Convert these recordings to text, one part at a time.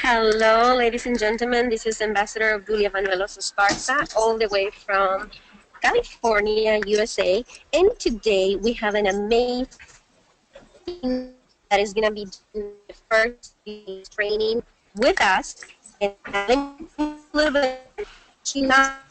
Hello, ladies and gentlemen. This is Ambassador Julia Vanuelos Esparza, all the way from California, USA. And today we have an amazing that is going to be doing the first training with us. And let me a little bit. She not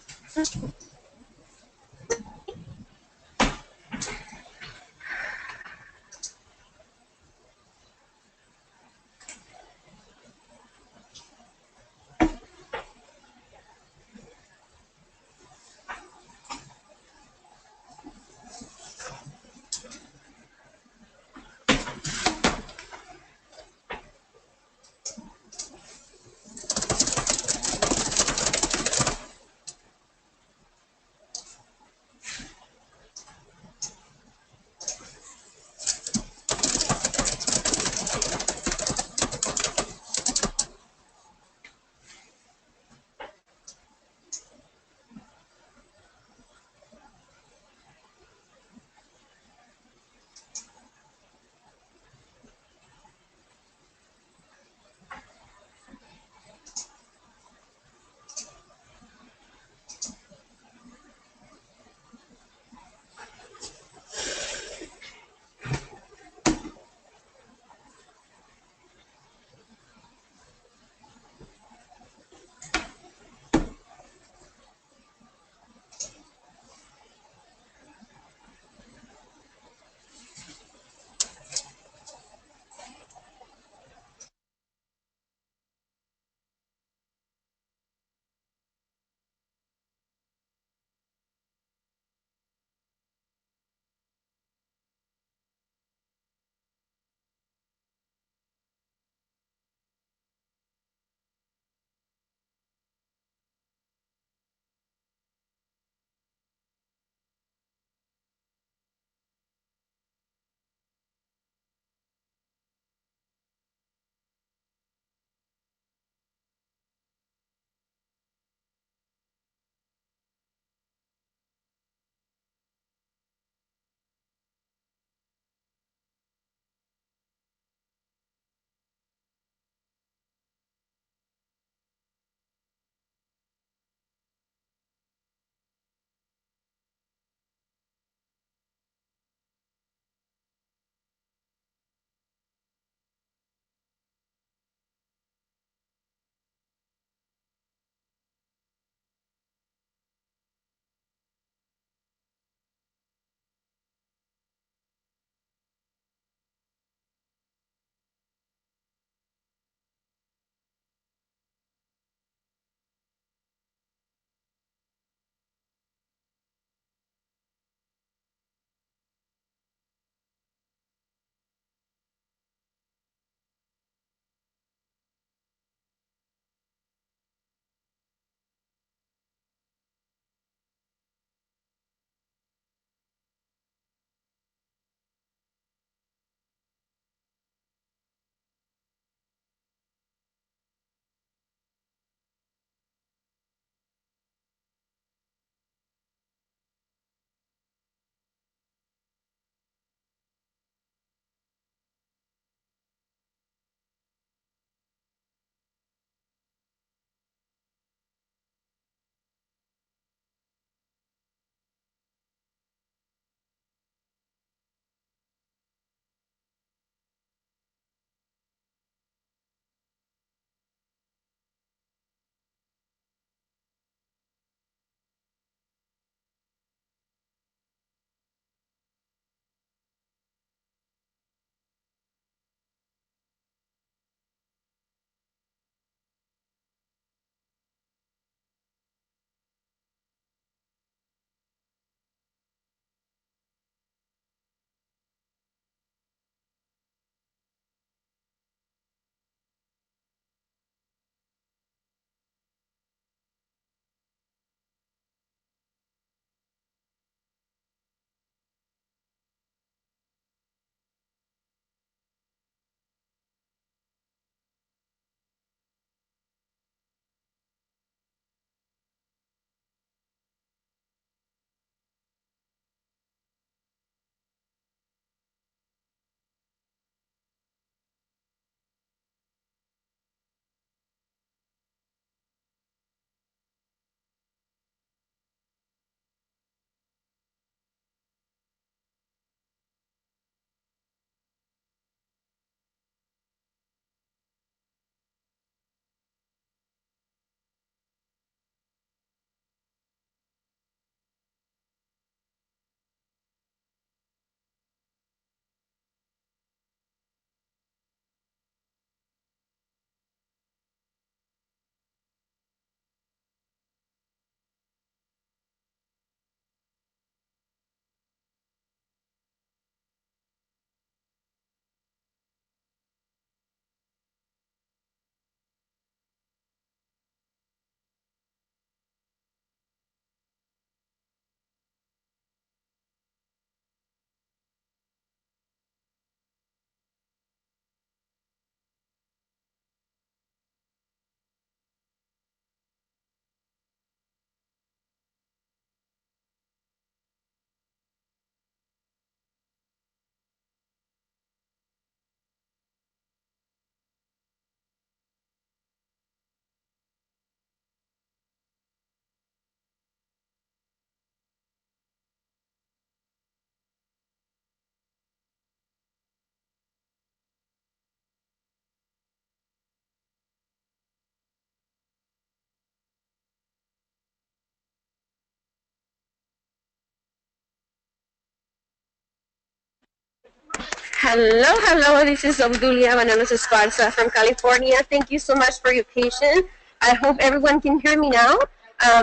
Hello. This is Obdulia Manalos Esparza from California. Thank you so much for your patience. I hope everyone can hear me now.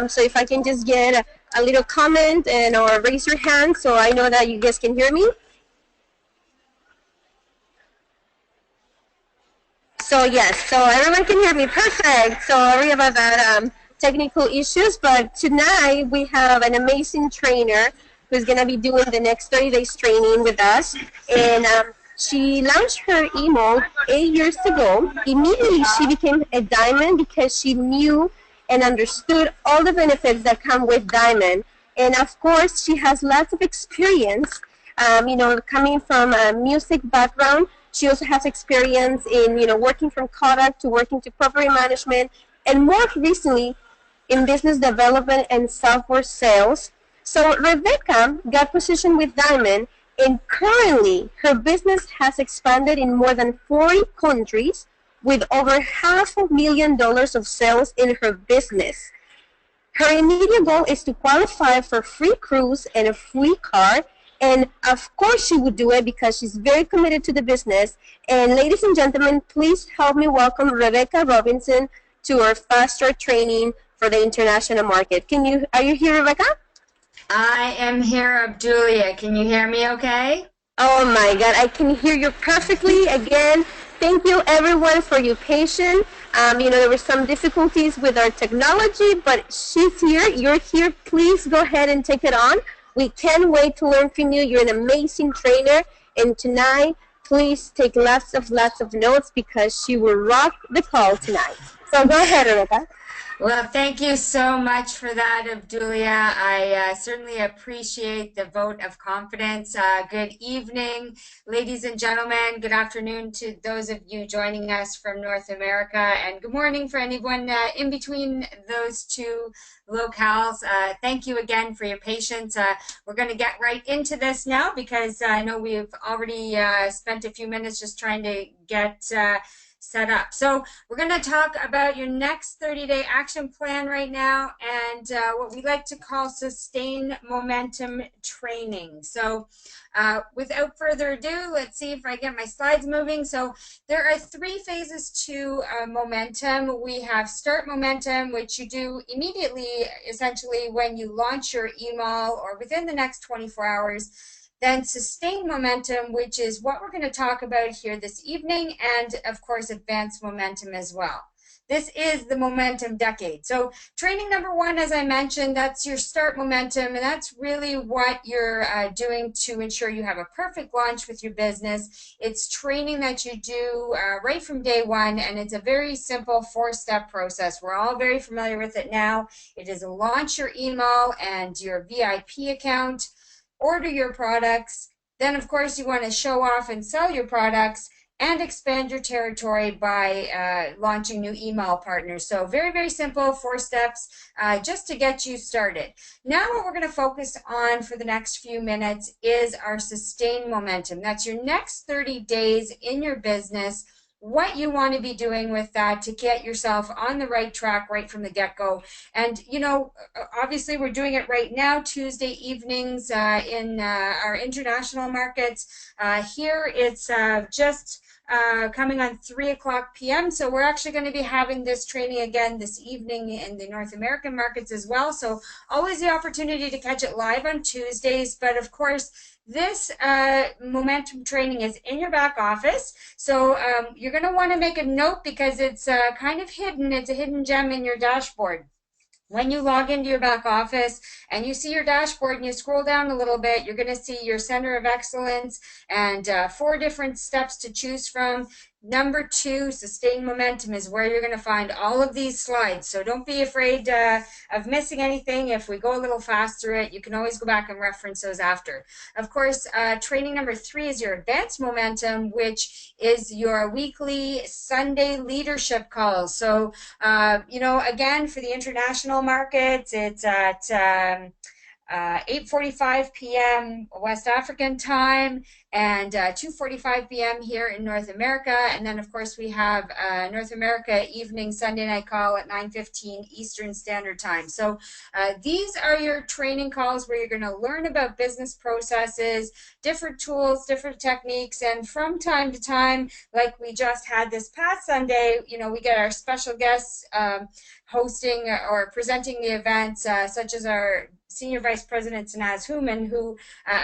So if I can just get a little comment and or raise your hand so I know that you guys can hear me. So yes, so everyone can hear me. Perfect. Sorry about that technical issues, but tonight we have an amazing trainer who's gonna be doing the next 30 days training with us, and she launched her email 8 years ago. Immediately, she became a diamond because she knew and understood all the benefits that come with diamond, and of course, she has lots of experience. Coming from a music background, she also has experience in, working from product to working to property management, and more recently in business development and software sales. So Rebecca got positioned with Diamond, and currently her business has expanded in more than 40 countries with over $500,000 of sales in her business. Her immediate goal is to qualify for free cruise and a free car. And of course she would do it because she's very committed to the business. And ladies and gentlemen, please help me welcome Rebecca Robinson to our fast start training for the international market. Are you here, Rebecca? I am here, Obdulia. Can you hear me okay? Oh my God, I can hear you perfectly. Again, thank you everyone for your patience. There were some difficulties with our technology, but she's here, you're here. Please go ahead and take it on. We can't wait to learn from you. You're an amazing trainer. And tonight, please take lots of notes because she will rock the call tonight. So go ahead, Rebecca. Well, thank you so much for that, Obdulia. I certainly appreciate the vote of confidence. Good evening, ladies and gentlemen. Good afternoon to those of you joining us from North America, and good morning for anyone in between those two locales. Thank you again for your patience. We're going to get right into this now because I know we've already spent a few minutes just trying to get set up. So we're going to talk about your next 30-day action plan right now and what we like to call sustain momentum training. So without further ado, let's see if I get my slides moving. So there are 3 phases to momentum. We have start momentum, which you do immediately, essentially when you launch your email or within the next 24 hours. Then sustain momentum, which is what we're going to talk about here this evening, and of course advanced momentum as well. This is the momentum decade. So training number 1, as I mentioned, that's your start momentum, and that's really what you're doing to ensure you have a perfect launch with your business. It's training that you do right from day 1, and it's a very simple 4-step process. We're all very familiar with it now. It is launch your email and your VIP account, order your products, then of course you want to show off and sell your products, and expand your territory by launching new email partners. So very, very simple 4 steps just to get you started. Now what we're going to focus on for the next few minutes is our sustained momentum. That's your next 30 days in your business, what you want to be doing with that to get yourself on the right track right from the get-go. And obviously we're doing it right now, Tuesday evenings in our international markets. Here it's just coming on 3:00 p.m. So we're actually going to be having this training again this evening in the North American markets as well. So always the opportunity to catch it live on Tuesdays. But of course, this momentum training is in your back office. So you're going to want to make a note because it's kind of hidden. It's a hidden gem in your dashboard. When you log into your back office and you see your dashboard and you scroll down a little bit, you're going to see your center of excellence and 4 different steps to choose from. Number 2, sustain momentum, is where you're going to find all of these slides. So don't be afraid of missing anything. If we go a little fast through it, you can always go back and reference those after. Of course, training number 3 is your advanced momentum, which is your weekly Sunday leadership calls. So, again, for the international markets, it's at 8:45 p.m. West African time and 2:45 p.m. here in North America. And then, of course, we have North America evening Sunday night call at 9:15 Eastern Standard Time. So these are your training calls where you're going to learn about business processes, different tools, different techniques, and from time to time, like we just had this past Sunday, we get our special guests hosting or presenting the events, such as our Senior Vice President Sanaz Human, who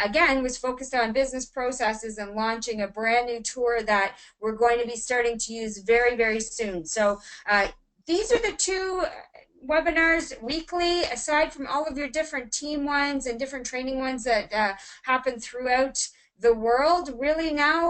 again was focused on business processes and launching a brand new tour that we're going to be starting to use very, very soon. So these are the two webinars weekly, aside from all of your different team ones and different training ones that happen throughout the world. Really now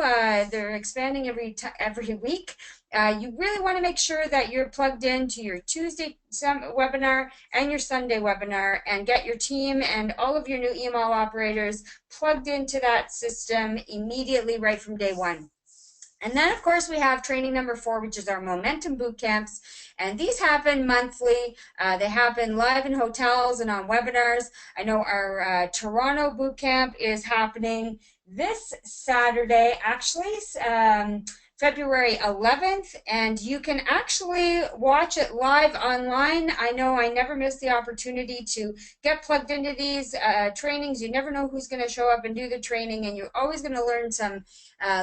they're expanding every week. You really want to make sure that you're plugged into your Tuesday webinar and your Sunday webinar and get your team and all of your new email operators plugged into that system immediately right from day one. And then, of course, we have training number 4, which is our momentum boot camps. And these happen monthly. They happen live in hotels and on webinars. I know our Toronto boot camp is happening this Saturday, actually, February 11th, and you can actually watch it live online. I know I never miss the opportunity to get plugged into these trainings. You never know who's going to show up and do the training, and you're always going to learn some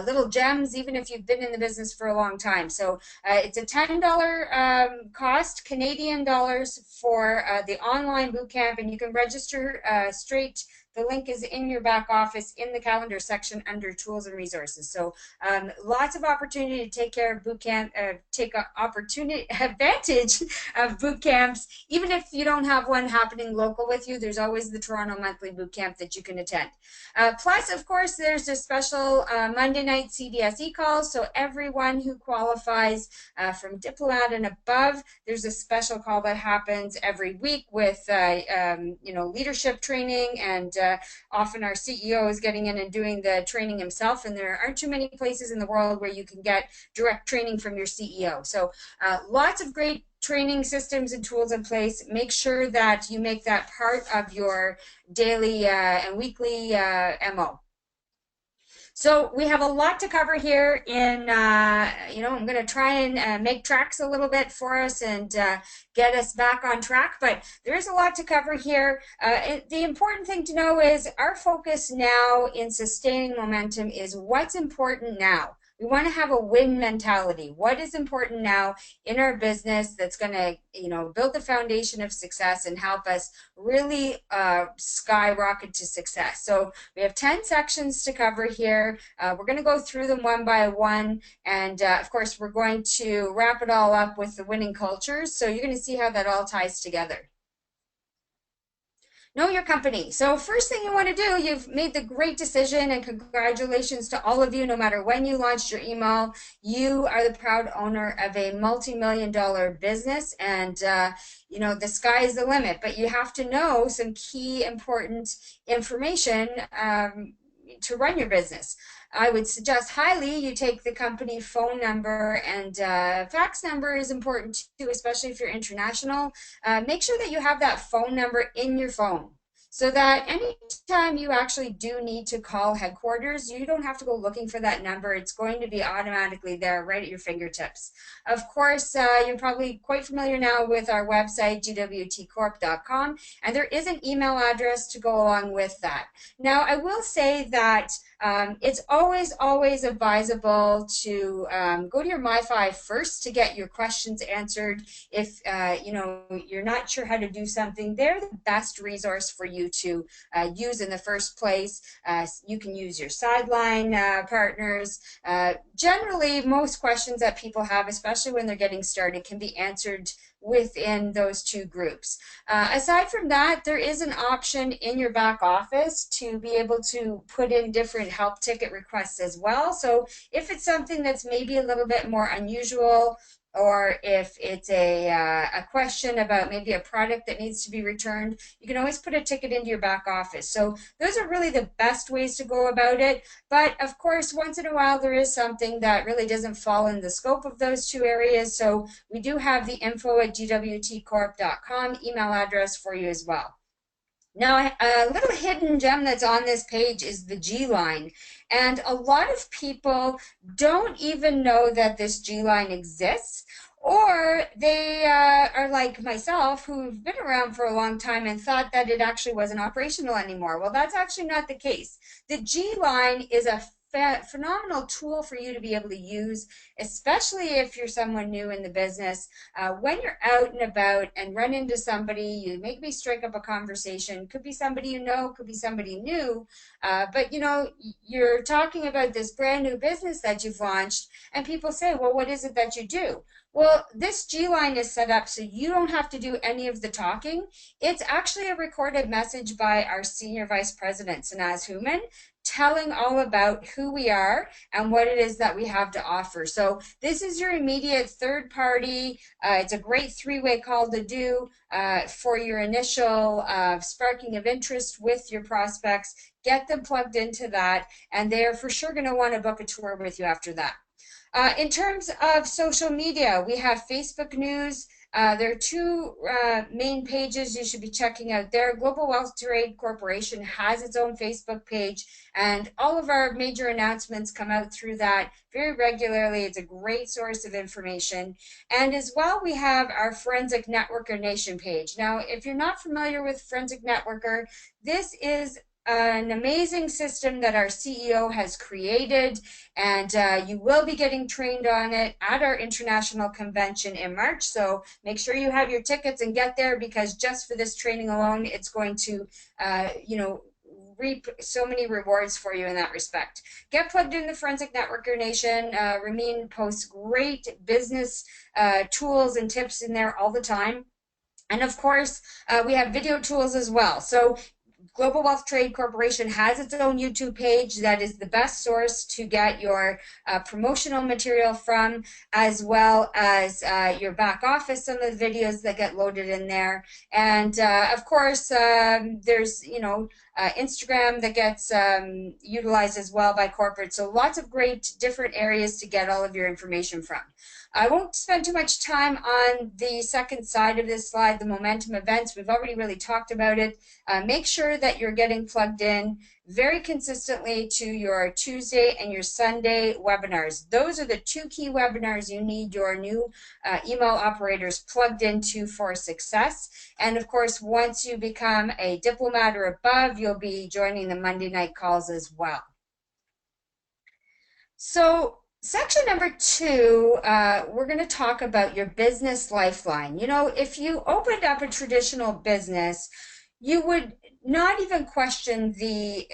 little gems, even if you've been in the business for a long time. So it's a $10 cost, Canadian dollars, for the online boot camp, and you can register straight. The link is in your back office in the calendar section under tools and resources. So lots of opportunity to take care of boot camp, advantage of boot camps. Even if you don't have one happening local with you, there's always the Toronto monthly boot camp that you can attend. Plus, of course, there's a special Monday night CDSE call. So everyone who qualifies from diplomat and above, there's a special call that happens every week with leadership training, and often our CEO is getting in and doing the training himself, and there aren't too many places in the world where you can get direct training from your CEO. So lots of great training systems and tools in place. Make sure that you make that part of your daily and weekly MO. So we have a lot to cover here in, I'm going to try and make tracks a little bit for us and get us back on track, but there is a lot to cover here. The important thing to know is our focus now in sustaining momentum is what's important now. We want to have a win mentality. What is important now in our business that's going to, build the foundation of success and help us really skyrocket to success. So we have 10 sections to cover here. We're going to go through them one by one. And of course, we're going to wrap it all up with the winning cultures. So you're going to see how that all ties together. Know your company. So first thing you want to do, you've made the great decision, and congratulations to all of you. No matter when you launched your email, you are the proud owner of a multi-million-dollar business, and the sky is the limit. But you have to know some key important information to run your business. I would suggest highly you take the company phone number, and fax number is important too, especially if you're international. Make sure that you have that phone number in your phone, so that anytime you actually do need to call headquarters, you don't have to go looking for that number. It's going to be automatically there right at your fingertips. Of course, you're probably quite familiar now with our website, gwtcorp.com, and there is an email address to go along with that. Now, I will say that it's always advisable to go to your MiFi first to get your questions answered. If you're not sure how to do something, they're the best resource for you to use in the first place. You can use your sideline partners. Generally, most questions that people have, especially when they're getting started, can be answered within those two groups. Aside from that, there is an option in your back office to be able to put in different help ticket requests as well. So if it's something that's maybe a little bit more unusual, or if it's a question about maybe a product that needs to be returned, you can always put a ticket into your back office. So those are really the best ways to go about it. But of course, once in a while, there is something that really doesn't fall in the scope of those two areas. So we do have the info@gwtcorp.com email address for you as well. Now, a little hidden gem that's on this page is the G line. And a lot of people don't even know that this G line exists, or they are like myself, who've been around for a long time and thought that it actually wasn't operational anymore. Well, that's actually not the case. The G line is a phenomenal tool for you to be able to use, especially if you're someone new in the business. When you're out and about and run into somebody, you maybe strike up a conversation. Could be somebody you know, could be somebody new, but you know, you're talking about this brand new business that you've launched, and people say, well, what is it that you do? Well, this G line is set up so you don't have to do any of the talking. It's actually a recorded message by our Senior Vice President, Sanaz Human, telling all about who we are and what it is that we have to offer. So this is your immediate third party. It's a great three-way call to do for your initial sparking of interest with your prospects. Get them plugged into that, and they're for sure going to want to book a tour with you after that. In terms of social media, we have Facebook news. There are two main pages you should be checking out there. Global Wealth Trade Corporation has its own Facebook page, and all of our major announcements come out through that very regularly. It's a great source of information. And as well, we have our Forensic Networker Nation page. Now, if you're not familiar with Forensic Networker, this is an amazing system that our CEO has created, and you will be getting trained on it at our international convention in March. So make sure you have your tickets and get there, because just for this training alone, it's going to, you know, reap so many rewards for you in that respect. Get plugged in the Forensic Networker Nation. Ramin posts great business tools and tips in there all the time. And of course, we have video tools as well. So Global Wealth Trade Corporation has its own YouTube page that is the best source to get your promotional material from, as well as your back office, some of the videos that get loaded in there. And of course, there's, you know, Instagram that gets utilized as well by corporate. So lots of great different areas to get all of your information from. I won't spend too much time on the second side of this slide, the momentum events. We've already really talked about it. Make sure that you're getting plugged in very consistently to your Tuesday and your Sunday webinars. Those are the two key webinars you need your new email operators plugged into for success. And of course, once you become a diplomat or above, you'll be joining the Monday night calls as well. So section number 2, we're going to talk about your business lifeline. You know, if you opened up a traditional business, you would not even question the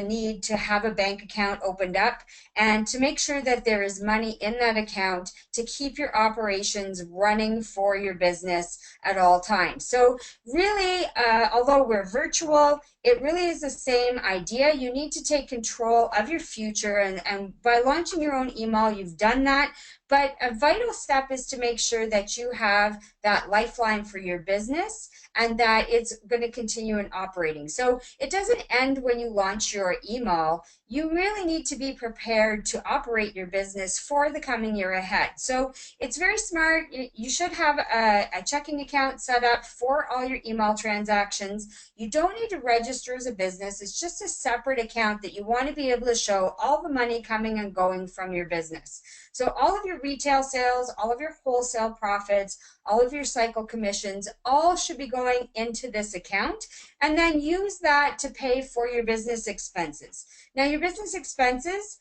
need to have a bank account opened up and to make sure that there is money in that account to keep your operations running for your business at all times. So really, although we're virtual, it really is the same idea. You need to take control of your future, and by launching your own email, you've done that. But a vital step is to make sure that you have that lifeline for your business and that it's going to continue in operating. So it doesn't end when you launch your email. You really need to be prepared to operate your business for the coming year ahead. So it's very smart. You should have a checking account set up for all your email transactions. You don't need to register as a business. It's just a separate account that you want to be able to show all the money coming and going from your business. So all of your retail sales, all of your wholesale profits, all of your cycle commissions, all should be going into this account, and then use that to pay for your business expenses. Now, your business expenses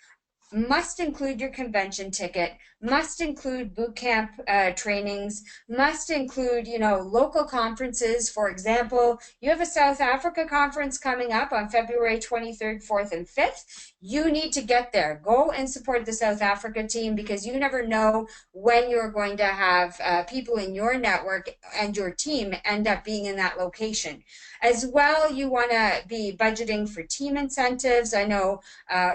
must include your convention ticket, must include boot camp trainings, must include, you know, local conferences. For example, you have a South Africa conference coming up on February 23rd, 4th, and 5th. You need to get there. Go and support the South Africa team, because you never know when you're going to have people in your network and your team end up being in that location. As well, you want to be budgeting for team incentives. I know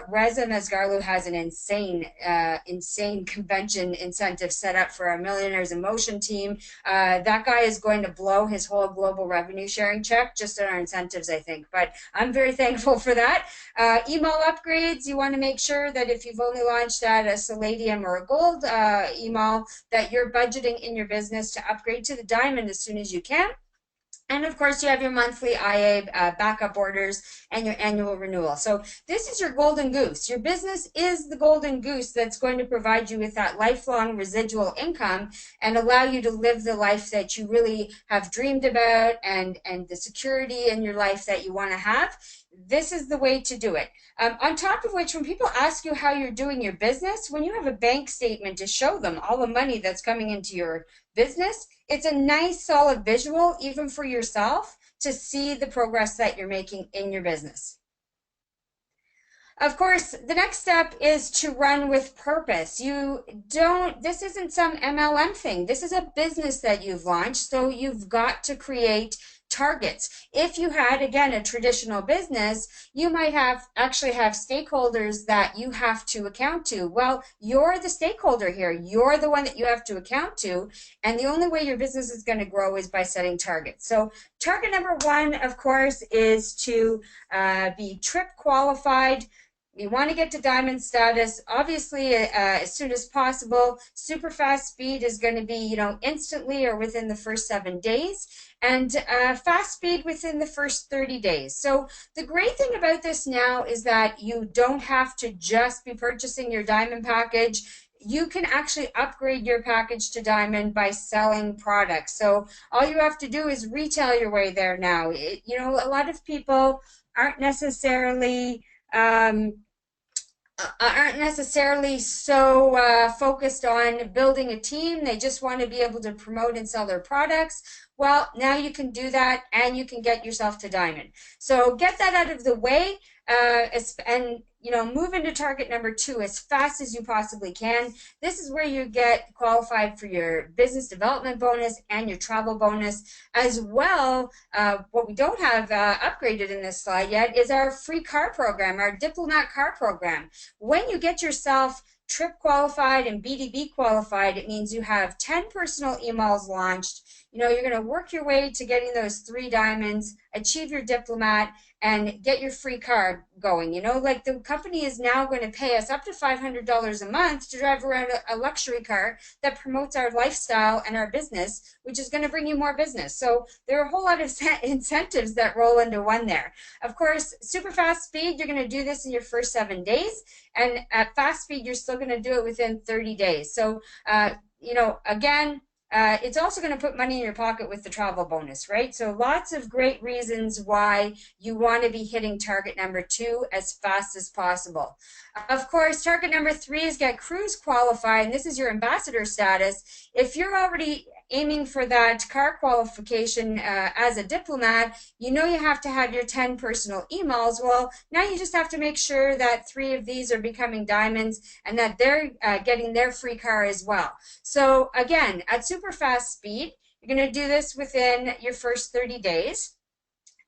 Reza Mesgarlu has an insane convention incentive set up for our Millionaires in Motion team. That guy is going to blow his whole global revenue sharing check just on our incentives, I think. But I'm very thankful for that. Email upgrades, you want to make sure that if you've only launched at a Palladium or a Gold email, that you're budgeting in your business to upgrade to the Diamond as soon as you can. And of course, you have your monthly IA backup orders and your annual renewal. So this is your golden goose. Your business is the golden goose that's going to provide you with that lifelong residual income and allow you to live the life that you really have dreamed about, and the security in your life that you want to have. This is the way to do it. On top of which, when people ask you how you're doing your business, when you have a bank statement to show them all the money that's coming into your business, it's a nice solid visual, even for yourself, to see the progress that you're making in your business. Of course, the next step is to run with purpose. This isn't some MLM thing. This is a business that you've launched, so you've got to create targets. If you had, again, a traditional business, you might actually have stakeholders that you have to account to. Well, you're the stakeholder here. You're the one that you have to account to, and the only way your business is going to grow is by setting targets. So target number one, of course, is to be trip qualified. You want to get to diamond status, obviously, as soon as possible. Super fast speed is going to be, instantly or within the first 7 days, and fast speed within the first 30 days. So the great thing about this now is that you don't have to just be purchasing your diamond package. You can actually upgrade your package to diamond by selling products. So all you have to do is retail your way there now. A lot of people aren't necessarily so focused on building a team. They just want to be able to promote and sell their products. Well, now you can do that, and you can get yourself to diamond. So get that out of the way, and move into target number two as fast as you possibly can. This is where you get qualified for your business development bonus and your travel bonus as well. What we don't have upgraded in this slide yet is our free car program, our diplomat car program. When you get yourself trip qualified and BDB qualified, it means you have 10 personal emails launched. You're going to work your way to getting those 3 diamonds, achieve your diplomat, and get your free car going. Like the company is now going to pay us up to $500 a month to drive around a luxury car that promotes our lifestyle and our business, which is going to bring you more business. So there are a whole lot of incentives that roll into one there. Of course, super fast speed, you're going to do this in your first 7 days. And at fast speed, you're still going to do it within 30 days. So, again, it's also going to put money in your pocket with the travel bonus, right? So lots of great reasons why you want to be hitting target number 2 as fast as possible. Of course, target number 3 is get cruise qualified, and this is your ambassador status. If you're already aiming for that car qualification as a diplomat, you have to have your 10 personal emails. Well, now you just have to make sure that 3 of these are becoming diamonds and that they're getting their free car as well. So again, at super fast speed, you're going to do this within your first 30 days.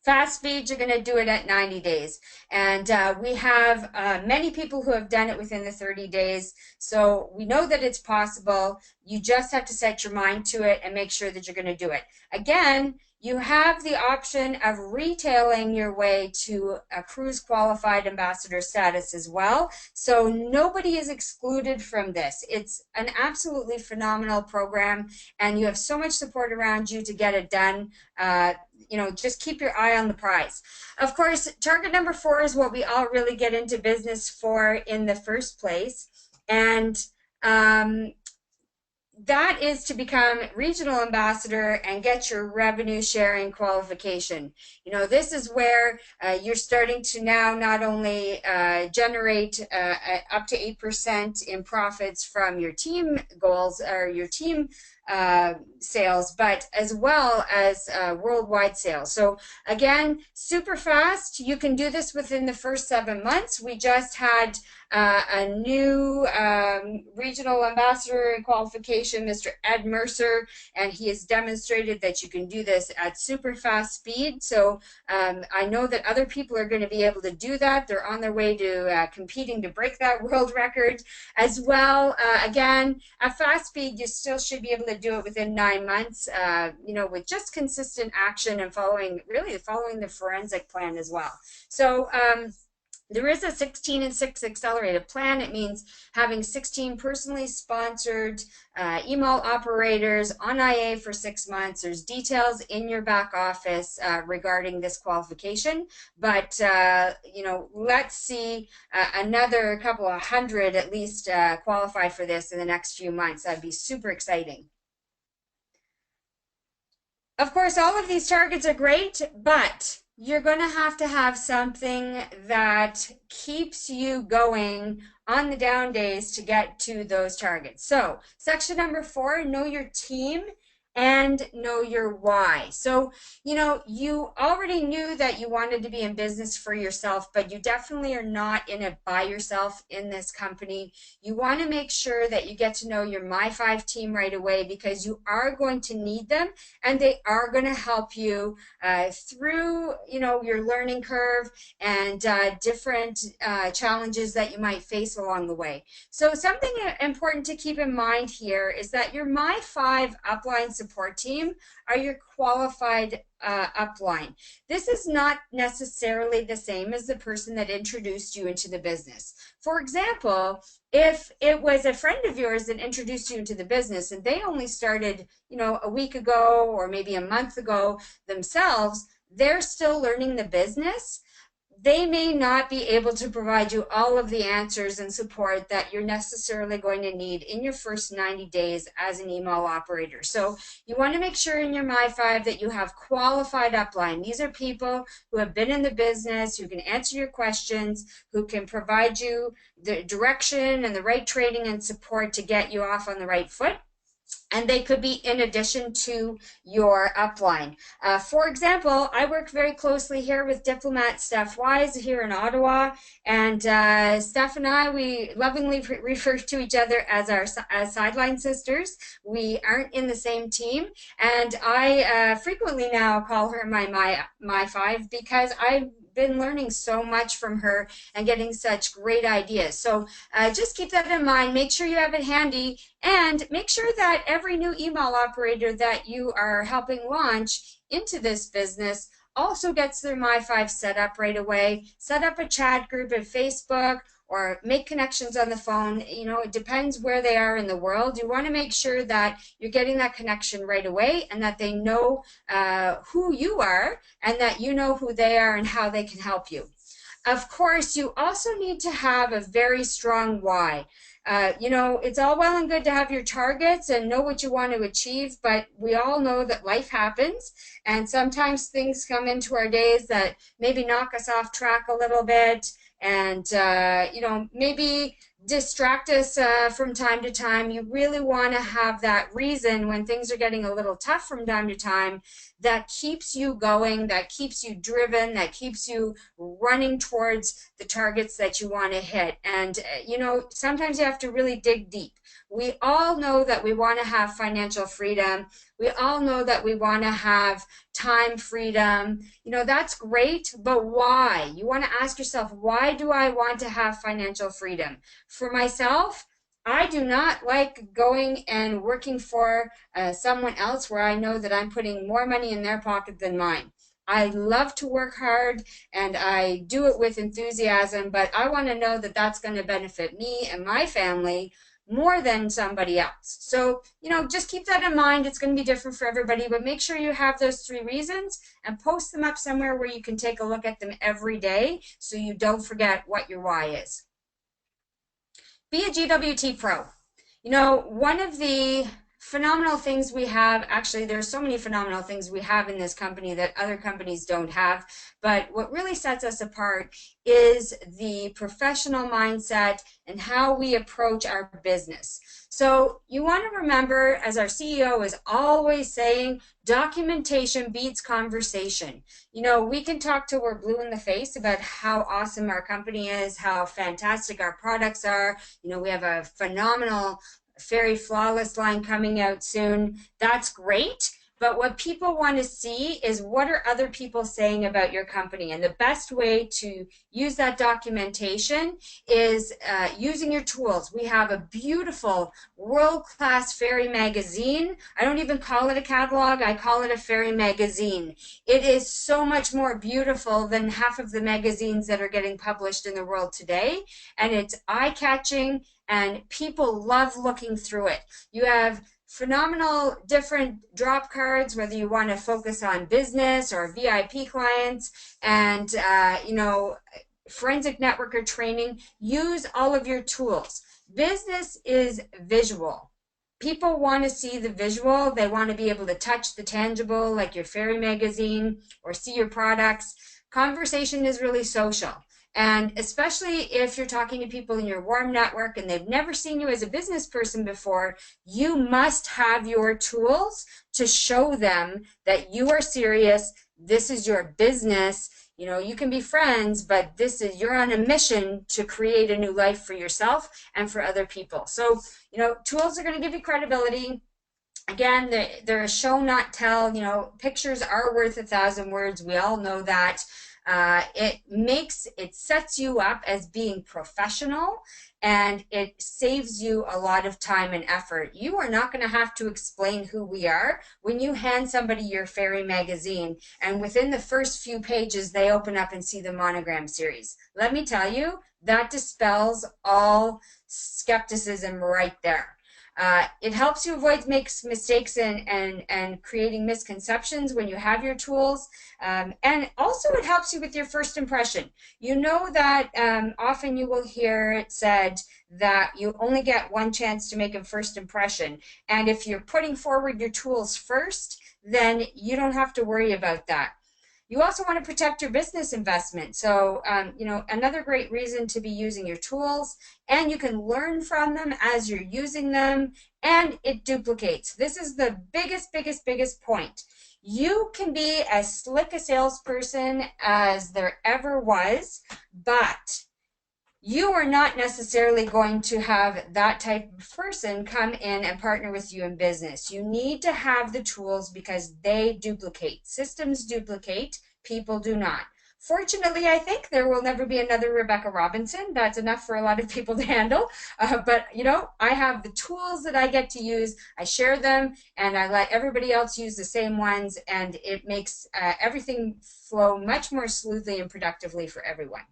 Fast speed, you're going to do it at 90 days. And we have many people who have done it within the 30 days. So we know that it's possible. You just have to set your mind to it and make sure that you're going to do it. Again, you have the option of retailing your way to a cruise qualified ambassador status as well. So nobody is excluded from this. It's an absolutely phenomenal program, and you have so much support around you to get it done. Just keep your eye on the prize. Of course, target number 4 is what we all really get into business for in the first place. And that is to become regional ambassador and get your revenue sharing qualification. This is where you're starting to now not only generate up to 8% in profits from your team goals or your team sales, but as well as worldwide sales. So again, super fast. You can do this within the first 7 months. We just had a new regional ambassador qualification, Mr. Ed Mercer, and he has demonstrated that you can do this at super fast speed. So I know that other people are going to be able to do that. They're on their way to competing to break that world record as well. Again, at fast speed, you still should be able to do it within 9 months, with just consistent action and following the forensic plan as well. So There is a 16 and 6 accelerated plan. It means having 16 personally sponsored email operators on IA for 6 months. There's details in your back office regarding this qualification, but you know, let's see another couple of hundred at least qualify for this in the next few months. That'd be super exciting. Of course, all of these targets are great, but you're going to have something that keeps you going on the down days to get to those targets. So, section number 4, know your team and know your why. So, you know, you already knew that you wanted to be in business for yourself, but you definitely are not in it by yourself in this company. You want to make sure that you get to know your My5 team right away, because you are going to need them, and they are going to help you through, you know, your learning curve and different challenges that you might face along the way. So something important to keep in mind here is that your My5 upline support team are your qualified upline. This is not necessarily the same as the person that introduced you into the business. For example, if it was a friend of yours that introduced you into the business and they only started, you know, a week ago or maybe a month ago themselves, they're still learning the business. They may not be able to provide you all of the answers and support that you're necessarily going to need in your first 90 days as an email operator. So you want to make sure in your My5 that you have qualified upline. These are people who have been in the business, who can answer your questions, who can provide you the direction and the right training and support to get you off on the right foot. And they could be in addition to your upline. For example, I work very closely here with diplomat Steph Wise here in Ottawa, and Steph and I, we lovingly refer to each other as our sideline sisters. We aren't in the same team, and I frequently now call her my 5, because I've been learning so much from her and getting such great ideas. So just keep that in mind. Make sure you have it handy, and make sure that every new email operator that you are helping launch into this business also gets their My5 set up right away. Set up a chat group at Facebook or make connections on the phone. You know, it depends where they are in the world. You want to make sure that you're getting that connection right away, and that they know who you are, and that you know who they are and how they can help you. Of course, you also need to have a very strong why. You know, it's all well and good to have your targets and know what you want to achieve, but we all know that life happens, and sometimes things come into our days that maybe knock us off track a little bit, and you know, maybe distract us from time to time. You really want to have that reason when things are getting a little tough from time to time that keeps you going, that keeps you driven, that keeps you running towards the targets that you want to hit. And you know, sometimes you have to really dig deep. We all know that we want to have financial freedom. We all know that we want to have time freedom. You know, that's great, but why? You want to ask yourself, why do I want to have financial freedom? For myself, I do not like going and working for someone else where I know that I'm putting more money in their pocket than mine. I love to work hard, and I do it with enthusiasm, but I want to know that that's going to benefit me and my family more than somebody else. So, you know, just keep that in mind. It's going to be different for everybody, but make sure you have those 3 reasons and post them up somewhere where you can take a look at them every day so you don't forget what your why is. Be a GWT Pro. You know, one of the phenomenal things we have, actually there's so many phenomenal things we have in this company that other companies don't have, but what really sets us apart is the professional mindset and how we approach our business. So you want to remember, as our CEO is always saying, documentation beats conversation. You know, we can talk till we're blue in the face about how awesome our company is, how fantastic our products are. You know, we have a phenomenal Fairy Flawless line coming out soon. That's great. But what people want to see is what are other people saying about your company. And the best way to use that documentation is using your tools. We have a beautiful world-class fairy magazine. I don't even call it a catalog. I call it a fairy magazine. It is so much more beautiful than half of the magazines that are getting published in the world today. And it's eye-catching and people love looking through it. You have phenomenal different drop cards, whether you want to focus on business or VIP clients, and forensic networker training. Use all of your tools. Business is visual. People want to see the visual. They want to be able to touch the tangible, like your fairy magazine, or see your products. Conversation is really social. And especially if you're talking to people in your warm network and they've never seen you as a business person before, you must have your tools to show them that you are serious. This is your business. You know, you can be friends, but you're on a mission to create a new life for yourself and for other people. So, tools are going to give you credibility. Again, they're a show, not tell. Pictures are worth 1,000 words. We all know that. It sets you up as being professional, and it saves you a lot of time and effort. You are not going to have to explain who we are when you hand somebody your fairy magazine and within the first few pages they open up and see the monogram series. Let me tell you, that dispels all skepticism right there. It helps you avoid mistakes and creating misconceptions when you have your tools. And also it helps you with your first impression. You know that often you will hear it said that you only get one chance to make a first impression. And if you're putting forward your tools first, then you don't have to worry about that. You also want to protect your business investment. So, another great reason to be using your tools, and you can learn from them as you're using them, and it duplicates. This is the biggest point. You can be as slick a salesperson as there ever was, but you are not necessarily going to have that type of person come in and partner with you in business. You need to have the tools because they duplicate. Systems duplicate, people do not. Fortunately, I think there will never be another Rebecca Robinson. That's enough for a lot of people to handle. But I have the tools that I get to use. I share them, and I let everybody else use the same ones, and it makes everything flow much more smoothly and productively for everyone.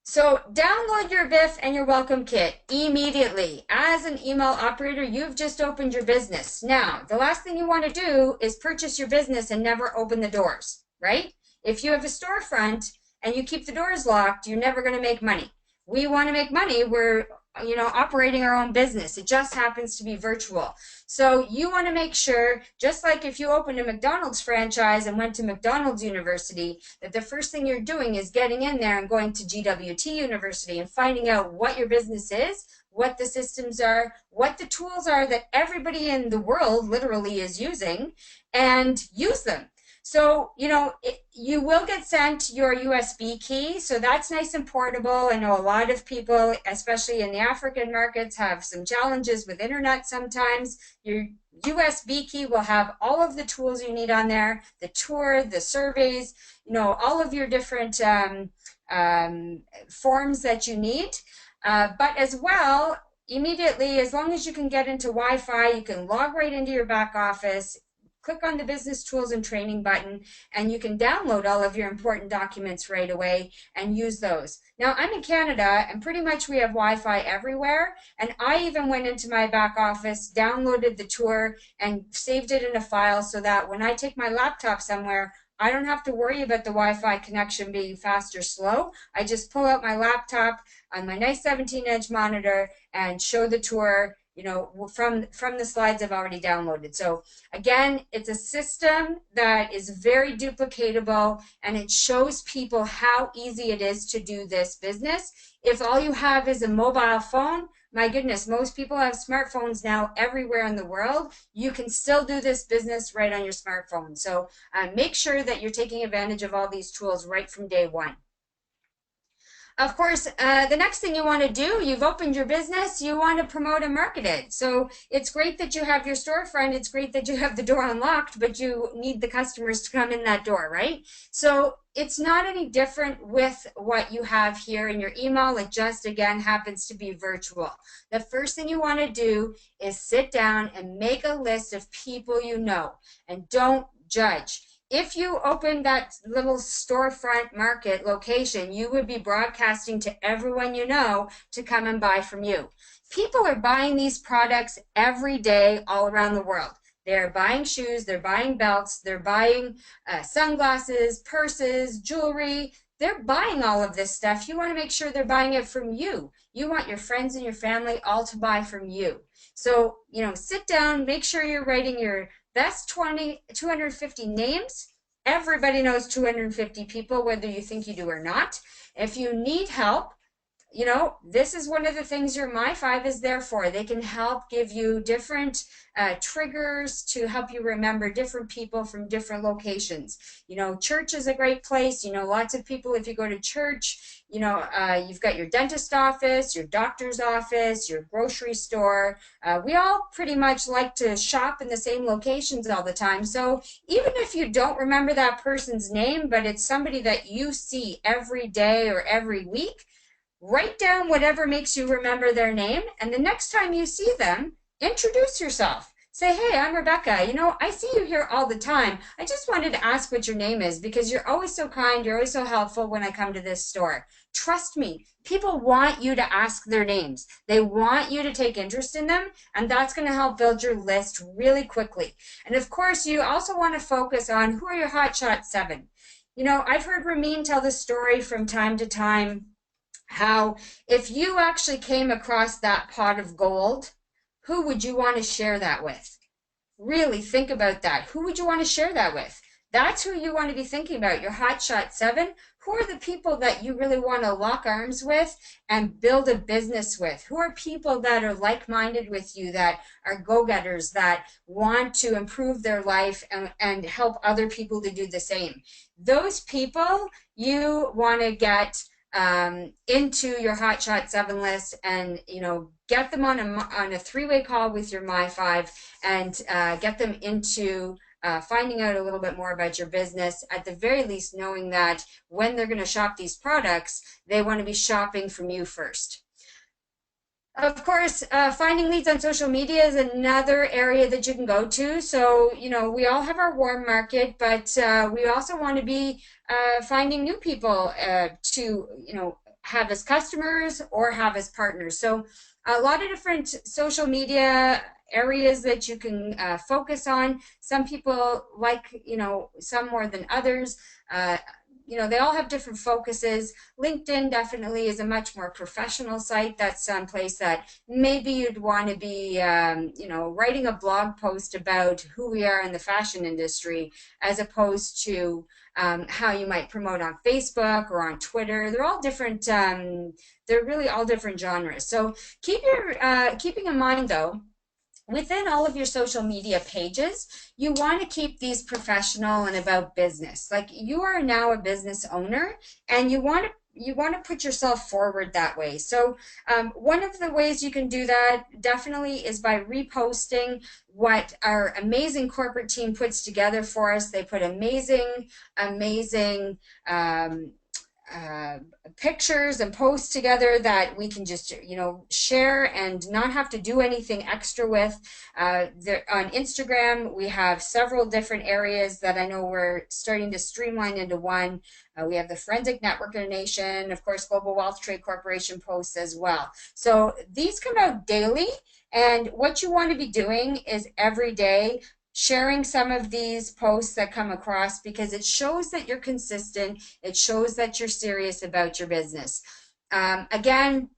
So download your BIF and your Welcome Kit immediately. As an email operator, you've just opened your business. Now, the last thing you want to do is purchase your business and never open the doors, right? If you have a storefront and you keep the doors locked, you're never going to make money. We want to make money. We're operating our own business. It just happens to be virtual. So you want to make sure, just like if you opened a McDonald's franchise and went to McDonald's University, that the first thing you're doing is getting in there and going to GWT University and finding out what your business is, what the systems are, what the tools are that everybody in the world literally is using, and use them. So, you will get sent your USB key, so that's nice and portable. I know a lot of people, especially in the African markets, have some challenges with internet sometimes. Your USB key will have all of the tools you need on there, the tour, the surveys, all of your different forms that you need. But as well, immediately, as long as you can get into Wi-Fi, you can log right into your back office, click on the business tools and training button, and you can download all of your important documents right away and use those. Now, I'm in Canada, and pretty much we have Wi-Fi everywhere, and I even went into my back office, downloaded the tour, and saved it in a file so that when I take my laptop somewhere, I don't have to worry about the Wi-Fi connection being fast or slow. I just pull out my laptop on my nice 17-inch monitor and show the tour, from the slides I've already downloaded. So again, it's a system that is very duplicatable, and it shows people how easy it is to do this business. If all you have is a mobile phone, my goodness, most people have smartphones now everywhere in the world. You can still do this business right on your smartphone. So make sure that you're taking advantage of all these tools right from day one. Of course, the next thing you want to do, you've opened your business, you want to promote and market it. So it's great that you have your storefront, it's great that you have the door unlocked, but you need the customers to come in that door, right? So it's not any different with what you have here in your email. It just, again, happens to be virtual. The first thing you want to do is sit down and make a list of people you know, and don't judge. If you opened that little storefront market location, you would be broadcasting to everyone you know to come and buy from you. People are buying these products every day all around the world. They're buying shoes, they're buying belts, they're buying sunglasses, purses, jewelry. They're buying all of this stuff. You want to make sure they're buying it from you. You want your friends and your family all to buy from you. So, sit down, make sure you're writing your best 250 names. Everybody knows 250 people, whether you think you do or not. If you need help, this is one of the things your My5 is there for. They can help give you different triggers to help you remember different people from different locations. Church is a great place. Lots of people, if you go to church, you've got your dentist office, your doctor's office, your grocery store. We all pretty much like to shop in the same locations all the time. So even if you don't remember that person's name, but it's somebody that you see every day or every week, write down whatever makes you remember their name, and the next time you see them, introduce yourself. Say, hey, I'm Rebecca. I see you here all the time. I just wanted to ask what your name is because you're always so kind, you're always so helpful when I come to this store. Trust me, people want you to ask their names. They want you to take interest in them, and that's going to help build your list really quickly. And of course, you also want to focus on who are your hotshot 7. I've heard Ramin tell this story from time to time, how if you actually came across that pot of gold, who would you want to share that with? Really think about that. Who would you want to share that with? That's who you want to be thinking about, your hotshot 7. Who are the people that you really want to lock arms with and build a business with? Who are people that are like-minded with you, that are go-getters, that want to improve their life and help other people to do the same? Those people you want to get into your hotshot 7 list, and get them on a 3-way call with your My5 and get them into finding out a little bit more about your business, at the very least knowing that when they're going to shop these products, they want to be shopping from you first. Of course, finding leads on social media is another area that you can go to. So, we all have our warm market, but we also want to be finding new people to, have as customers or have as partners. So a lot of different social media areas that you can focus on. Some people like, some more than others. They all have different focuses. LinkedIn definitely is a much more professional site. That's some place that maybe you'd want to be, writing a blog post about who we are in the fashion industry, as opposed to how you might promote on Facebook or on Twitter. They're all different. They're really all different genres. So keeping in mind, though, within all of your social media pages, you want to keep these professional and about business. Like, you are now a business owner, and you want to put yourself forward that way. So one of the ways you can do that definitely is by reposting what our amazing corporate team puts together for us. They put amazing pictures and posts together that we can just share and not have to do anything extra with. On Instagram, we have several different areas that I know we're starting to streamline into one. We have the Forensic Networker Nation, of course, Global Wealth Trade Corporation posts as well. So these come out daily, and what you want to be doing is every day sharing some of these posts that come across, because it shows that you're consistent. It shows that you're serious about your business. Again,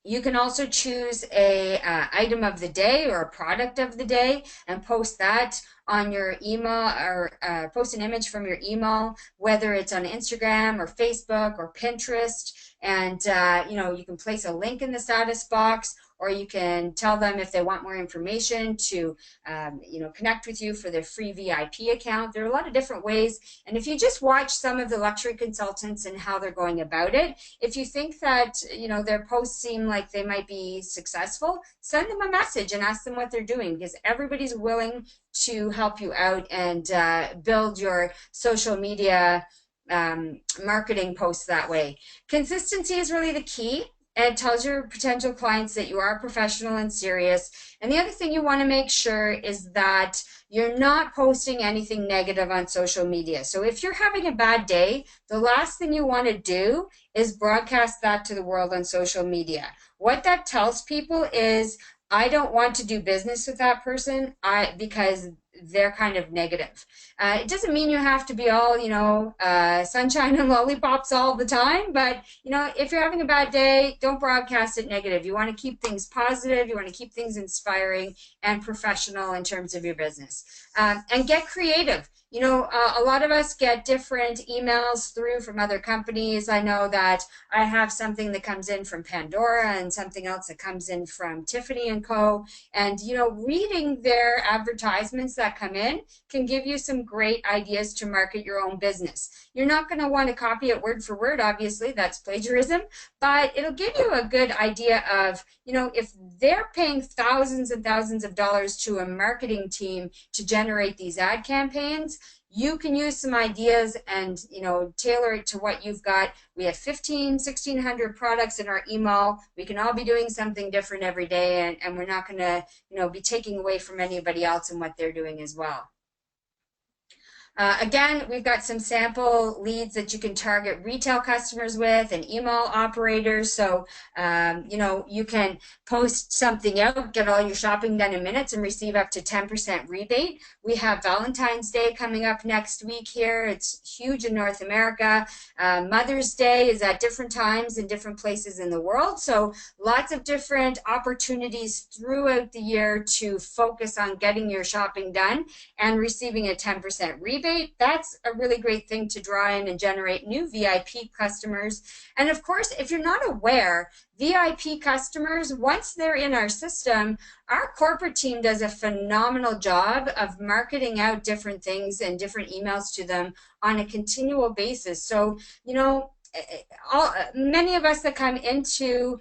you can also choose a item of the day or a product of the day and post that on your email, or post an image from your email, whether it's on Instagram or Facebook or Pinterest, and you can place a link in the status box, or you can tell them if they want more information to connect with you for their free VIP account. There are a lot of different ways, and if you just watch some of the luxury consultants and how they're going about it, if you think that their posts seem like they might be successful, send them a message and ask them what they're doing, because everybody's willing to help you out and build your social media marketing posts that way. Consistency is really the key. And it tells your potential clients that you are professional and serious. And the other thing you want to make sure is that you're not posting anything negative on social media. So if you're having a bad day, the last thing you want to do is broadcast that to the world on social media. What that tells people is, I don't want to do business with that person because they're kind of negative. It doesn't mean you have to be all, sunshine and lollipops all the time, but, if you're having a bad day, don't broadcast it negative. You want to keep things positive. You want to keep things inspiring and professional in terms of your business. And get creative. A lot of us get different emails through from other companies. I know that I have something that comes in from Pandora and something else that comes in from Tiffany & Co. And, reading their advertisements that come in can give you some great ideas to market your own business. You're not going to want to copy it word for word, obviously, that's plagiarism, but it'll give you a good idea of, if they're paying thousands and thousands of dollars to a marketing team to generate these ad campaigns, you can use some ideas and tailor it to what you've got. We have 1,600 products in our email. We can all be doing something different every day, and we're not going to be taking away from anybody else and what they're doing as well. Again, we've got some sample leads that you can target retail customers with and email operators. So, you can post something out, get all your shopping done in minutes, and receive up to 10% rebate. We have Valentine's Day coming up next week here. It's huge in North America. Mother's Day is at different times in different places in the world. So lots of different opportunities throughout the year to focus on getting your shopping done and receiving a 10% rebate. That's a really great thing to draw in and generate new VIP customers. And of course, if you're not aware, VIP customers, once they're in our system, our corporate team does a phenomenal job of marketing out different things and different emails to them on a continual basis. So, many of us that come into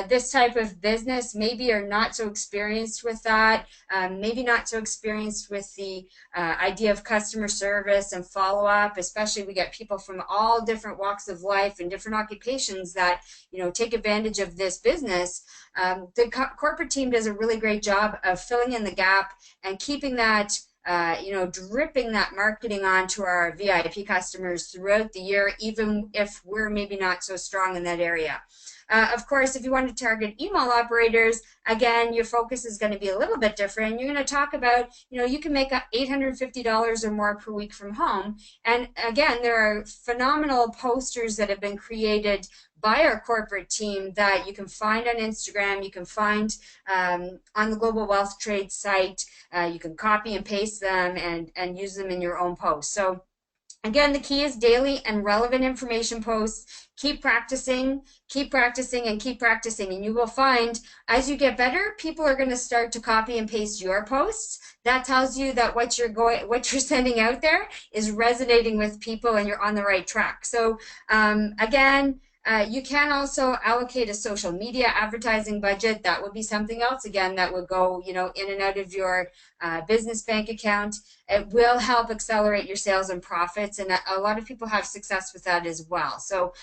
this type of business maybe are not so experienced with that, maybe not so experienced with the idea of customer service and follow-up. Especially, we get people from all different walks of life and different occupations that take advantage of this business. The corporate team does a really great job of filling in the gap and keeping that dripping that marketing onto our VIP customers throughout the year, even if we're maybe not so strong in that area. Of course, if you want to target email operators, again, your focus is going to be a little bit different. You're going to talk about, you can make up $850 or more per week from home. And again, there are phenomenal posters that have been created by our corporate team that you can find on Instagram, you can find on the Global Wealth Trade site. You can copy and paste them and use them in your own posts. So again, the key is daily and relevant information posts. Keep practicing, and keep practicing. And you will find as you get better, people are going to start to copy and paste your posts. That tells you that what you're sending out there is resonating with people and you're on the right track. So again, you can also allocate a social media advertising budget. That would be something else, again, that would go, in and out of your business bank account. It will help accelerate your sales and profits, and a lot of people have success with that as well. So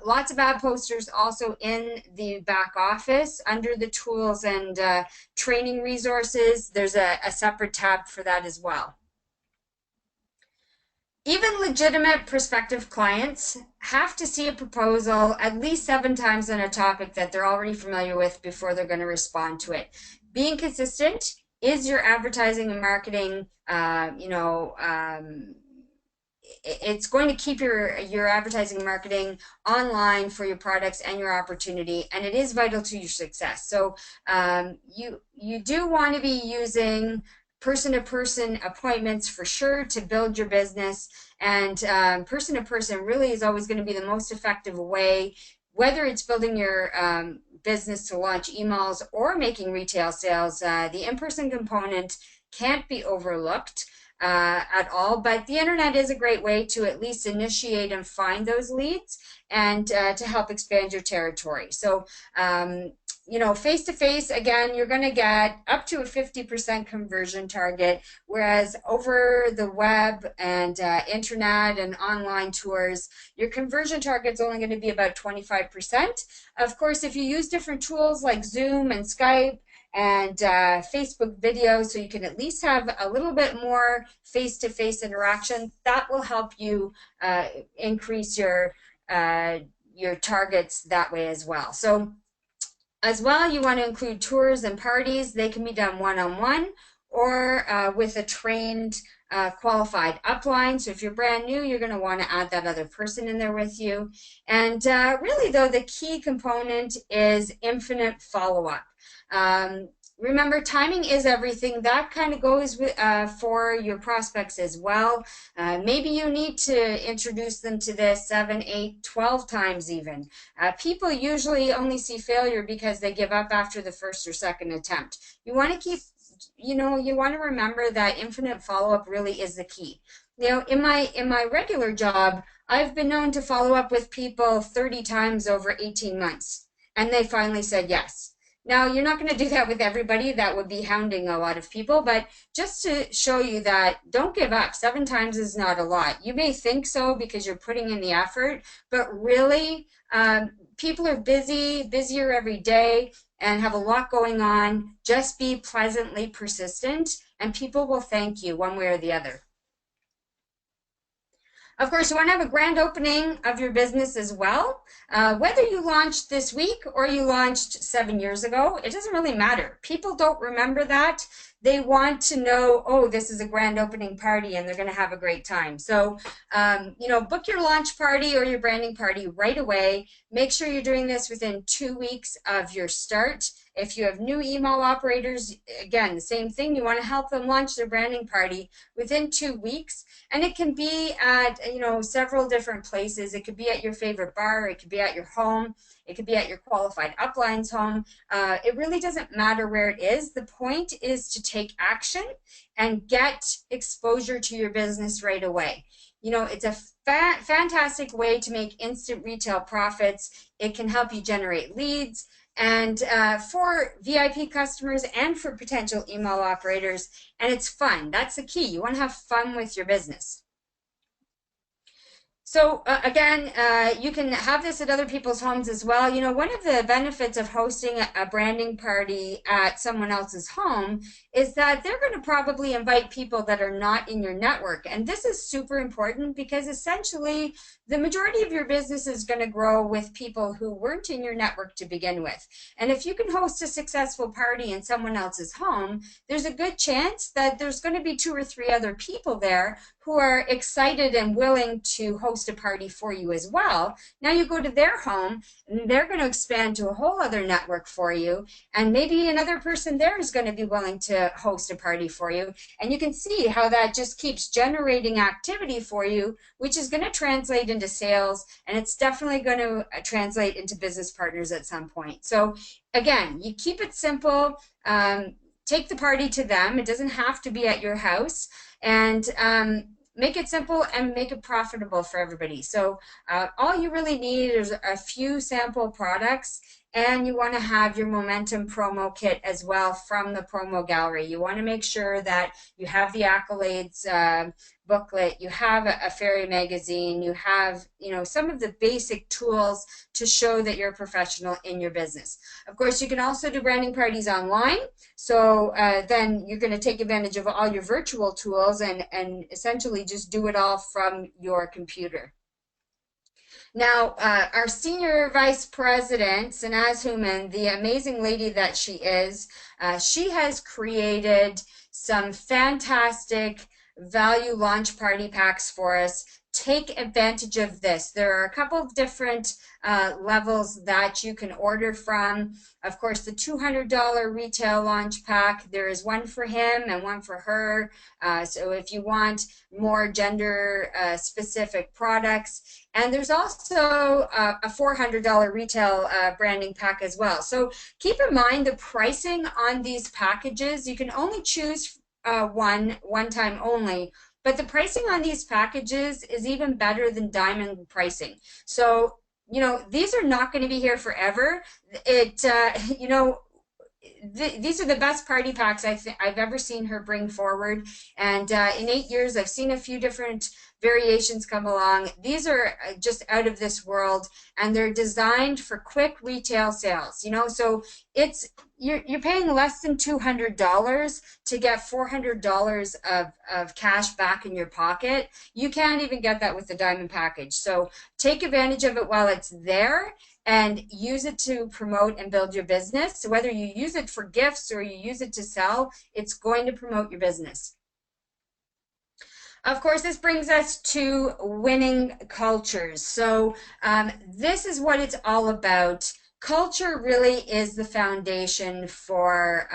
lots of ad posters also in the back office under the tools and training resources. There's a separate tab for that as well. Even legitimate prospective clients have to see a proposal at least 7 times on a topic that they're already familiar with before they're going to respond to it. Being consistent is your advertising and marketing, it's going to keep your advertising and marketing online for your products and your opportunity, and it is vital to your success. So you do want to be using person-to-person appointments for sure to build your business. And person-to-person really is always going to be the most effective way, whether it's building your business to launch emails or making retail sales. The in-person component can't be overlooked at all, but the internet is a great way to at least initiate and find those leads and to help expand your territory. So you know, face-to-face, again, you're going to get up to a 50% conversion target, whereas over the web and internet and online tours, your conversion target's only going to be about 25%. Of course, if you use different tools like Zoom and Skype and Facebook videos, so you can at least have a little bit more face-to-face interaction, that will help you increase your targets that way as well. So as well, you want to include tours and parties. They can be done one-on-one or with a trained, qualified upline. So if you're brand new, you're going to want to add that other person in there with you. And really, though, the key component is infinite follow-up. Remember, timing is everything. That kind of goes with, for your prospects as well. Maybe you need to introduce them to this 7, 8, 12 times even. People usually only see failure because they give up after the first or second attempt. You want to keep, you know, you want to remember that infinite follow-up really is the key. You know, in my regular job, I've been known to follow up with people 30 times over 18 months, and they finally said yes. Now, you're not going to do that with everybody. That would be hounding a lot of people, but just to show you that don't give up. 7 times is not a lot. You may think so because you're putting in the effort, but really, people are busier every day and have a lot going on. Just be pleasantly persistent, and people will thank you one way or the other. Of course, you want to have a grand opening of your business as well. Whether you launched this week or you launched 7 years ago, it doesn't really matter. People don't remember that. They want to know, oh, this is a grand opening party and they're going to have a great time. So, you know, book your launch party or your branding party right away. Make sure you're doing this within 2 weeks of your start. If you have new email operators, again, the same thing. You want to help them launch their branding party within 2 weeks. And it can be at, you know, several different places. It could be at your favorite bar. It could be at your home. It could be at your qualified upline's home. It really doesn't matter where it is. The point is to take action and get exposure to your business right away. You know, it's a fantastic way to make instant retail profits. It can help you generate leads. And for VIP customers and for potential email operators, and it's fun. That's the key. You want to have fun with your business. So again, you can have this at other people's homes as well. You know, one of the benefits of hosting a branding party at someone else's home is that they're going to probably invite people that are not in your network. And this is super important because essentially the majority of your business is going to grow with people who weren't in your network to begin with. And if you can host a successful party in someone else's home, there's a good chance that there's going to be 2 or 3 other people there who are excited and willing to host a party for you as well. Now you go to their home and they're going to expand to a whole other network for you, and maybe another person there is going to be willing to host a party for you, and you can see how that just keeps generating activity for you, which is going to translate into sales, and it's definitely going to translate into business partners at some point. So again, you keep it simple. Take the party to them. It doesn't have to be at your house, and make it simple and make it profitable for everybody. So all you really need is a few sample products, and you want to have your momentum promo kit as well from the promo gallery. You want to make sure that you have the accolades booklet, you have a fairy magazine, you have, you know, some of the basic tools to show that you're a professional in your business. Of course, you can also do branding parties online. So then you're going to take advantage of all your virtual tools and essentially just do it all from your computer. Now, our Senior Vice President, Sanaz Human, the amazing lady that she has created some fantastic value launch party packs for us take advantage of this. There are a couple of different levels that you can order from. Of course, the $200 retail launch pack, there is one for him and one for her. So if you want more gender specific products, and there's also a $400 retail branding pack as well. So keep in mind the pricing on these packages. You can only choose one time only, but the pricing on these packages is even better than diamond pricing. So, you know, these are not going to be here forever. You know, these are the best party packs I've ever seen her bring forward. And in 8 years, I've seen a few different variations come along. These are just out of this world, and they're designed for quick retail sales. You know, so it's you're paying less than $200 to get $400 of cash back in your pocket. You can't even get that with the diamond package. So take advantage of it while it's there, and use it to promote and build your business. So whether you use it for gifts or you use it to sell, it's going to promote your business. Of course, this brings us to winning cultures. So this is what it's all about. Culture really is the foundation for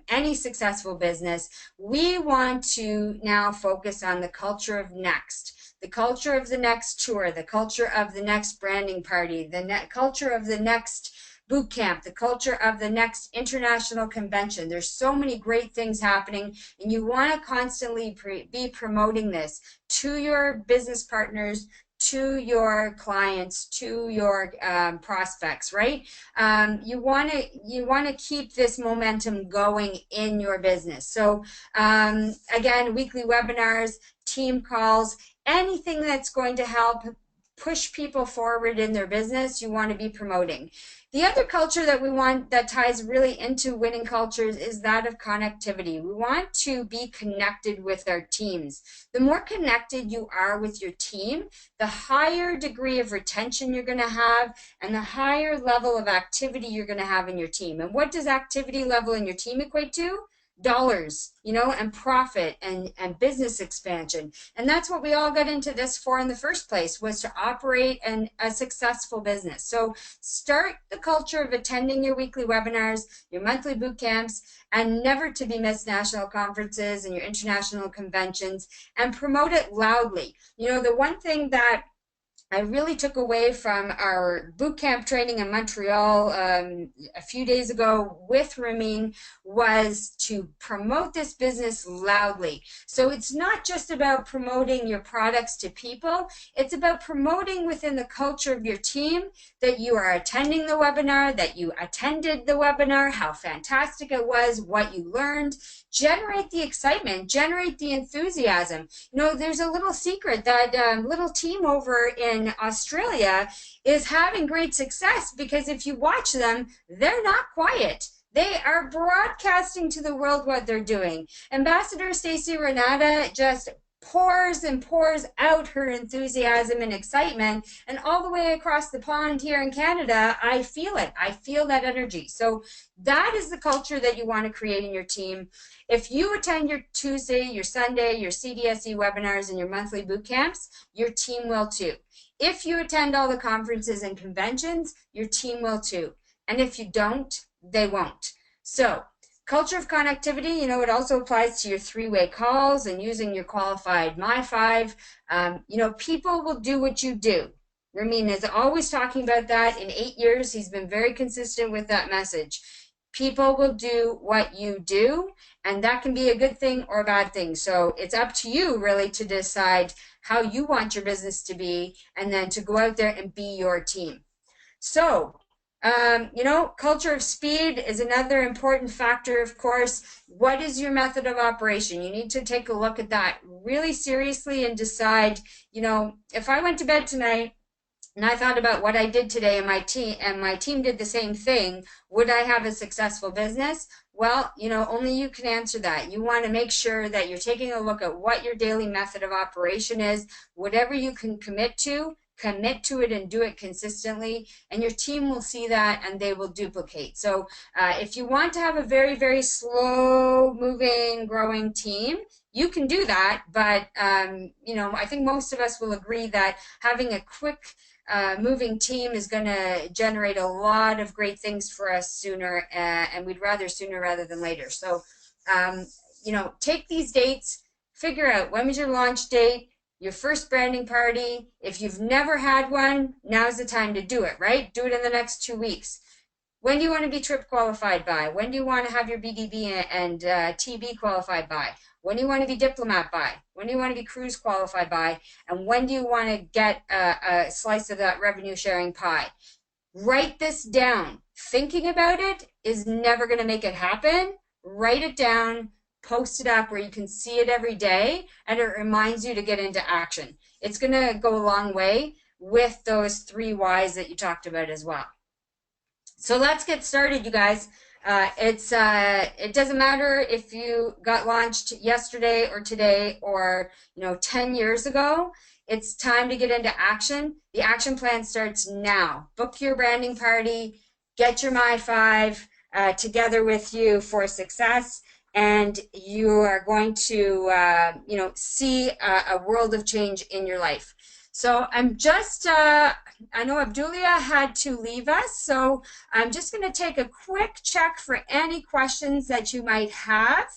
any successful business. We want to now focus on the culture of next. The culture of the next tour, the culture of the next branding party, the culture of the next boot camp, the culture of the next international convention. There's so many great things happening, and you want to constantly be promoting this to your business partners, to your clients, to your prospects, right? You want to keep this momentum going in your business. So again, weekly webinars, team calls, anything that's going to help push people forward in their business, you want to be promoting. The other culture that we want that ties really into winning cultures is that of connectivity. We want to be connected with our teams. The more connected you are with your team, the higher degree of retention you're going to have, and the higher level of activity you're going to have in your team. And what does activity level in your team equate to? Dollars, you know, and profit and business expansion. And that's what we all got into this for in the first place, was to operate a successful business. So start the culture of attending your weekly webinars, your monthly boot camps, and never to be missed national conferences and your international conventions, and promote it loudly. You know, the one thing that I really took away from our boot camp training in Montreal a few days ago with Ramin was to promote this business loudly. So it's not just about promoting your products to people, it's about promoting within the culture of your team that you are attending the webinar, that you attended the webinar, how fantastic it was, what you learned. Generate the excitement, generate the enthusiasm. You know, there's a little secret that little team over in Australia is having great success because if you watch them, they're not quiet. They are broadcasting to the world what they're doing. Ambassador Stacey Renata just pours and pours out her enthusiasm and excitement, and all the way across the pond here in Canada, I feel it. I feel that energy. So that is the culture that you want to create in your team. If you attend your Tuesday, your Sunday, your CDSE webinars, and your monthly boot camps, your team will too. If you attend all the conferences and conventions, your team will too. And if you don't, they won't. So culture of connectivity, you know, it also applies to your three-way calls and using your qualified My5. You know, people will do what you do. Ramin is always talking about that. In 8 years, he's been very consistent with that message. People will do what you do, and that can be a good thing or a bad thing. So it's up to you really to decide how you want your business to be, and then to go out there and be your team. So you know, culture of speed is another important factor, of course. What is your method of operation? You need to take a look at that really seriously and decide, you know, if I went to bed tonight and I thought about what I did today and my team did the same thing, would I have a successful business? Well, you know, only you can answer that. You want to make sure that you're taking a look at what your daily method of operation is, whatever you can commit to it and do it consistently, and your team will see that and they will duplicate. So if you want to have a very, very slow moving, growing team, you can do that, but you know, I think most of us will agree that having a quick moving team is going to generate a lot of great things for us sooner, and we'd rather sooner rather than later. So, you know, take these dates, figure out when was your launch date, your first branding party. If you've never had one, now's the time to do it, right? Do it in the next 2 weeks. When do you want to be trip qualified by? When do you want to have your BDB and TB qualified by? When do you want to be diplomat by? When do you want to be cruise qualified by? And when do you want to get a slice of that revenue sharing pie? Write this down. Thinking about it is never going to make it happen. Write it down, post it up where you can see it every day, and it reminds you to get into action. It's going to go a long way with those 3 whys that you talked about as well. So let's get started, you guys. It doesn't matter if you got launched yesterday or today or 10 years ago. It's time to get into action. The action plan starts now. Book your branding party, get your My 5 together with you for success, and you are going to see a world of change in your life. So I'm just, I know Abdulia had to leave us, so I'm just going to take a quick check for any questions that you might have.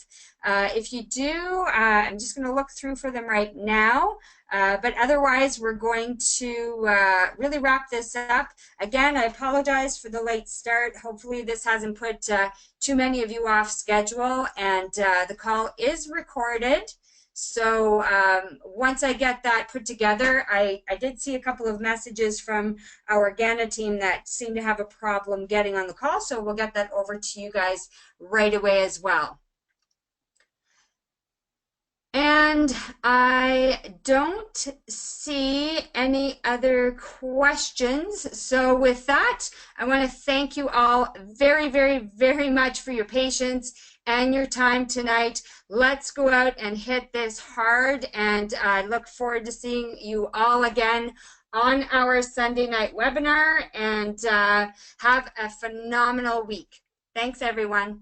If you do, I'm just going to look through for them right now. But otherwise, we're going to really wrap this up. Again, I apologize for the late start. Hopefully this hasn't put too many of you off schedule, and the call is recorded. So once I get that put together, I did see a couple of messages from our Ghana team that seem to have a problem getting on the call, so we'll get that over to you guys right away as well. And I don't see any other questions. So with that, I want to thank you all very, very, very much for your patience and your time tonight. Let's go out and hit this hard, and I look forward to seeing you all again on our Sunday night webinar, and have a phenomenal week. Thanks, everyone.